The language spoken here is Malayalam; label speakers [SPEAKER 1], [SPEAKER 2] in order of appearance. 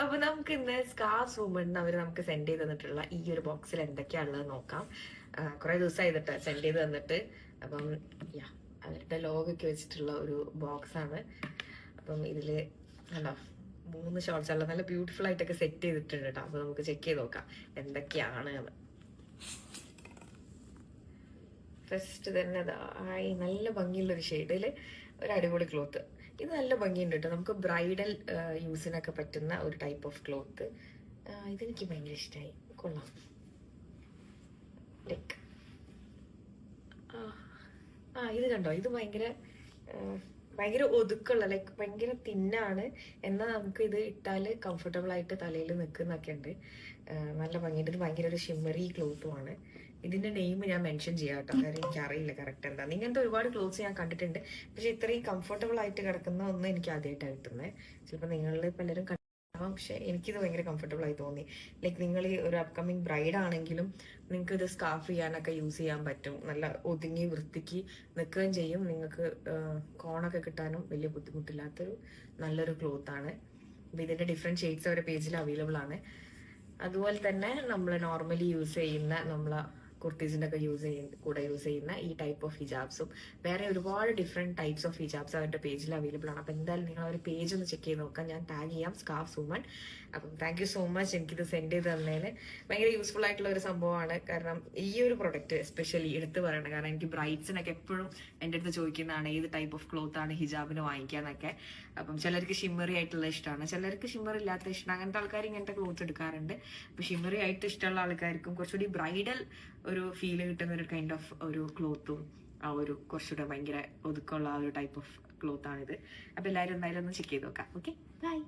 [SPEAKER 1] അപ്പൊ നമുക്ക് ഇന്ന് സ്കാർസ് വുമൺ അവർ നമുക്ക് സെൻഡ് ചെയ്ത് തന്നിട്ടുള്ള ഈ ഒരു ബോക്സിൽ എന്തൊക്കെയാണുള്ളത് നോക്കാം. കുറെ ദിവസമായിട്ട് സെൻഡ് ചെയ്ത് തന്നിട്ട്. അപ്പം അവരുടെ ലോഗൊക്കെ വെച്ചിട്ടുള്ള ഒരു ബോക്സ് ആണ്. അപ്പം ഇതില് കണ്ടോ 3 ഷോർട്സ് ഉള്ള നല്ല ബ്യൂട്ടിഫുൾ ആയിട്ടൊക്കെ സെറ്റ് ചെയ്തിട്ടുണ്ട് കേട്ടോ. അപ്പൊ നമുക്ക് ചെക്ക് ചെയ്ത് നോക്കാം എന്തൊക്കെയാണ് എന്ന്. ഫസ്റ്റ് തന്നെ നല്ല ഭംഗിയുള്ള ഒരു ഷെയ്ഡില് ഒരു അടിപൊളി ക്ലോത്ത്. ഇത് നല്ല ഭംഗിയുണ്ട് കേട്ടോ. നമുക്ക് ബ്രൈഡൽ യൂസിനൊക്കെ പറ്റുന്ന ഒരു ടൈപ്പ് ഓഫ് ക്ലോത്ത്. ഇതെനിക്ക് ഭയങ്കര ഇഷ്ടമായി, കൊള്ളാം. ലൈക്ക് ഇത് കണ്ടോ, ഇത് ഭയങ്കര ഒതുക്കുള്ള, ലൈക്ക് ഭയങ്കര തിന്നാണ്. എന്നാൽ നമുക്ക് ഇത് ഇട്ടാല് കംഫർട്ടബിൾ ആയിട്ട് തലയിൽ നിൽക്കുന്നൊക്കെ ഉണ്ട്. നല്ല ഭംഗിയുണ്ട്. ഇത് ഭയങ്കര ഒരു ഷിമ്മറി ക്ലോത്തുമാണ്. ഇതിന്റെ നെയിം ഞാൻ മെൻഷൻ ചെയ്യാം കേട്ടോ, കാര്യം എനിക്ക് അറിയില്ല കറക്റ്റ് എന്താ. ഇങ്ങനത്തെ ഒരുപാട് ക്ലോത്ത്സ് ഞാൻ കണ്ടിട്ടുണ്ട്, പക്ഷെ ഇത്രയും കംഫർട്ടബിൾ ആയിട്ട് കിടക്കുന്ന ഒന്നും എനിക്ക് ആദ്യമായിട്ടാണ് കിട്ടുന്നത്. ചിലപ്പോൾ നിങ്ങളിൽ പലരും കണ്ടാവാം, പക്ഷെ എനിക്കിത് ഭയങ്കര കംഫർട്ടബിൾ ആയി തോന്നി. ലൈക്ക് നിങ്ങൾ ഈ ഒരു അപ്കമിങ് ബ്രൈഡ് ആണെങ്കിലും നിങ്ങൾക്ക് ഇത് സ്കാർഫ് ചെയ്യാനൊക്കെ യൂസ് ചെയ്യാൻ പറ്റും. നല്ല ഒതുങ്ങി വൃത്തിക്ക് നിൽക്കുകയും ചെയ്യും. നിങ്ങൾക്ക് കോണൊക്കെ കിട്ടാനും വലിയ ബുദ്ധിമുട്ടില്ലാത്തൊരു നല്ലൊരു ക്ലോത്ത് ആണ്. അപ്പം ഇതിന്റെ ഡിഫറെന്റ് ഷെയ്ഡ്സ് അവരുടെ പേജിൽ അവൈലബിൾ ആണ്. അതുപോലെ തന്നെ നമ്മൾ നോർമലി യൂസ് ചെയ്യുന്ന നമ്മളെ കുർത്തീസിന്റെ ഒക്കെ കൂടെ യൂസ് ചെയ്യുന്ന ഈ ടൈപ്പ് ഓഫ് ഹിജാബ്സും വേറെ ഒരുപാട് ഡിഫറെന്റ് ടൈപ്സ് ഓഫ് ഹിജാബ്സ് അവരുടെ പേജിൽ അവൈലബിൾ ആണ്. അപ്പം എന്തായാലും നിങ്ങൾ ഒരു പേജ് ഒന്ന് ചെക്ക് ചെയ്ത് നോക്കാം. ഞാൻ ടാഗ് ചെയ്യാം സ്കാർഫ് വുമൺ. അപ്പം താങ്ക് യു സോ മച്ച് എനിക്കിത് സെൻഡ് ചെയ്ത് തന്നതിന്. ഭയങ്കര യൂസ്ഫുൾ ആയിട്ടുള്ള ഒരു സംഭവമാണ്. കാരണം ഈ ഒരു പ്രൊഡക്റ്റ് എസ്പെഷ്യലി എടുത്ത് പറയണം. കാരണം എനിക്ക് ബ്രൈഡ്സിനൊക്കെ എപ്പോഴും എൻ്റെ അടുത്ത് ചോദിക്കുന്നതാണ് ഏത് ടൈപ്പ് ഓഫ് ക്ലോത്ത് ആണ് ഹിജാബിന് വാങ്ങിക്കാന്നൊക്കെ. അപ്പം ചിലർക്ക് ഷിമ്മറി ആയിട്ടുള്ള ഇഷ്ടമാണ്, ചിലർക്ക് ഷിമ്മർ ഇല്ലാത്ത ഇഷ്ടമാണ്. അങ്ങനത്തെ ആൾക്കാർ ഇങ്ങനത്തെ ക്ലോത്ത് എടുക്കാറുണ്ട്. അപ്പൊ ഷിമ്മറി ആയിട്ട് ഇഷ്ടമുള്ള ആൾക്കാർക്കും കുറച്ചുകൂടി ബ്രൈഡൽ ഒരു ഫീൽ കിട്ടുന്ന ഒരു കൈൻഡ് ഓഫ് ഒരു ക്ലോത്തും ആ ഒരു കുറച്ചുകൂടെ ഭയങ്കര ഒതുക്കമുള്ള ആ ഒരു ടൈപ്പ് ഓഫ് ക്ലോത്ത് ആണിത്. അപ്പൊ എല്ലാവരും എന്തായാലും ഒന്ന് ചെക്ക് ചെയ്ത് നോക്കാം. Okay, by.